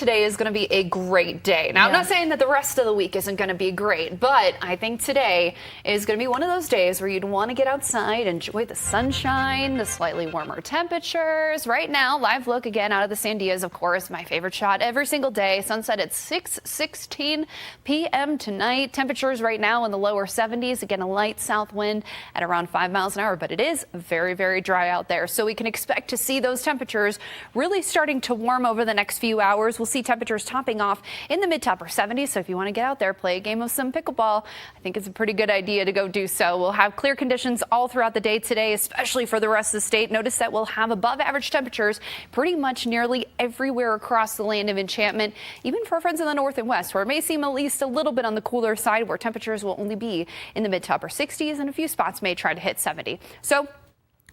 Today is going to be a great day. Now, I'm not saying that the rest of the week isn't going to be great, but I think today is going to be one of those days where you'd want to get outside, enjoy the sunshine, the slightly warmer temperatures. Right now, live look again out of the Sandias, of course, my favorite shot every single day. Sunset at 6:16 p.m. tonight. Temperatures right now in the lower 70s. Again, a light south wind at around 5 miles an hour, but it is very, very dry out there. So we can expect to see those temperatures really starting to warm over the next few hours. We'll see temperatures topping off in the mid to upper 70s. So if you want to get out there, play a game of some pickleball, I think it's a pretty good idea to go do so. We'll have clear conditions all throughout the day today, especially for the rest of the state. Notice that we'll have above average temperatures pretty much nearly everywhere across the land of enchantment, even for our friends in the north and west, where it may seem at least a little bit on the cooler side, where temperatures will only be in the mid to upper 60s and a few spots may try to hit 70. So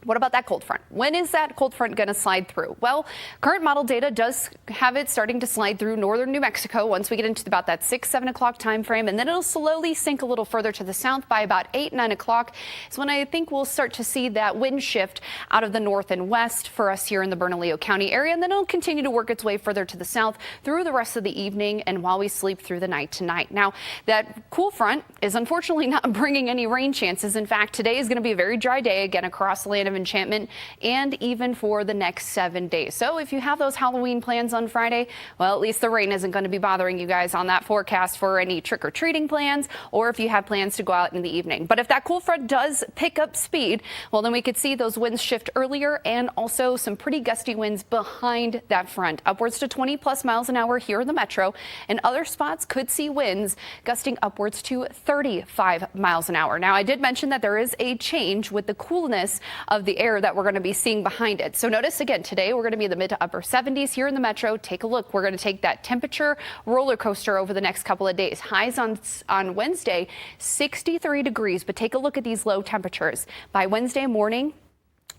what about that cold front? When is that cold front going to slide through? Well, current model data does have it starting to slide through northern New Mexico once we get into about that 6-7 o'clock time frame, and then it'll slowly sink a little further to the south by about 8-9 o'clock. Is when I think we'll start to see that wind shift out of the north and west for us here in the Bernalillo County area, and then it'll continue to work its way further to the south through the rest of the evening and while we sleep through the night tonight. Now, that cool front is unfortunately not bringing any rain chances. In fact, today is going to be a very dry day again across the land of enchantment and even for the next 7 days. So if you have those Halloween plans on Friday, well, at least the rain isn't going to be bothering you guys on that forecast for any trick-or-treating plans, or if you have plans to go out in the evening. But if that cool front does pick up speed, well, then we could see those winds shift earlier and also some pretty gusty winds behind that front, upwards to 20+ miles an hour here in the metro, and other spots could see winds gusting upwards to 35 miles an hour. Now, I did mention that there is a change with the coolness of the air that we're going to be seeing behind it. So notice again, today we're going to be in the mid to upper 70s here in the metro. Take a look. We're going to take that temperature roller coaster over the next couple of days. Highs on Wednesday, 63 degrees, but take a look at these low temperatures. By Wednesday morning,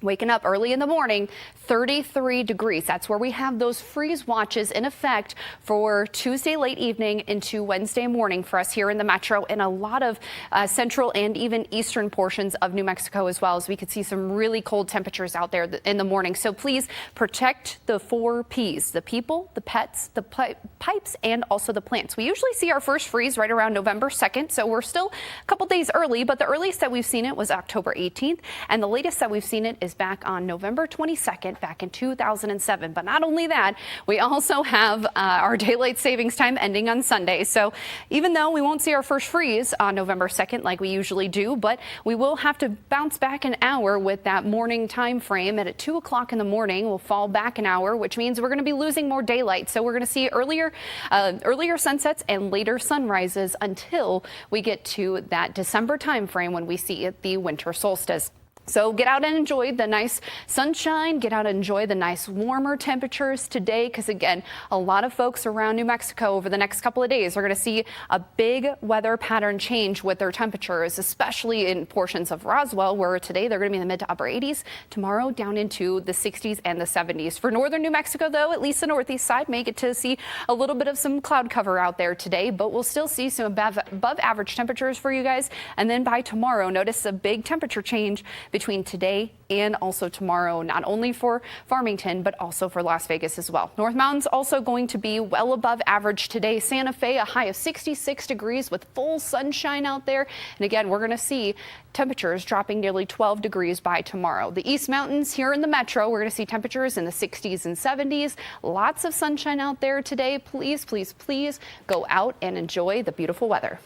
waking up early in the morning, 33 degrees. That's where we have those freeze watches in effect for Tuesday late evening into Wednesday morning for us here in the metro, and a lot of central and even eastern portions of New Mexico as well, as we could see some really cold temperatures out there in the morning. So please protect the 4 Ps, the people, the pets, the pipes, and also the plants. We usually see our first freeze right around November 2nd, so we're still a couple days early, but the earliest that we've seen it was October 18th, and the latest that we've seen it is back on November 22nd, back in 2007. But not only that, we also have our daylight savings time ending on Sunday. So even though we won't see our first freeze on November 2nd like we usually do, but we will have to bounce back an hour with that morning time frame. And at 2 o'clock in the morning, we'll fall back an hour, which means we're going to be losing more daylight. So we're going to see earlier sunsets and later sunrises until we get to that December time frame when we see the winter solstice. So get out and enjoy the nice sunshine, get out and enjoy the nice warmer temperatures today, because again, a lot of folks around New Mexico over the next couple of days are going to see a big weather pattern change with their temperatures, especially in portions of Roswell, where today they're going to be in the mid to upper 80s, tomorrow down into the 60s and the 70s. For northern New Mexico, though, at least the northeast side may get to see a little bit of some cloud cover out there today, but we'll still see some above average temperatures for you guys. And then by tomorrow, notice a big temperature change between today and also tomorrow, not only for Farmington, but also for Las Vegas as well. North Mountain's also going to be well above average today. Santa Fe, a high of 66 degrees with full sunshine out there. And again, we're going to see temperatures dropping nearly 12 degrees by tomorrow. The East Mountains here in the metro, we're going to see temperatures in the 60s and 70s. Lots of sunshine out there today. Please, please, please go out and enjoy the beautiful weather.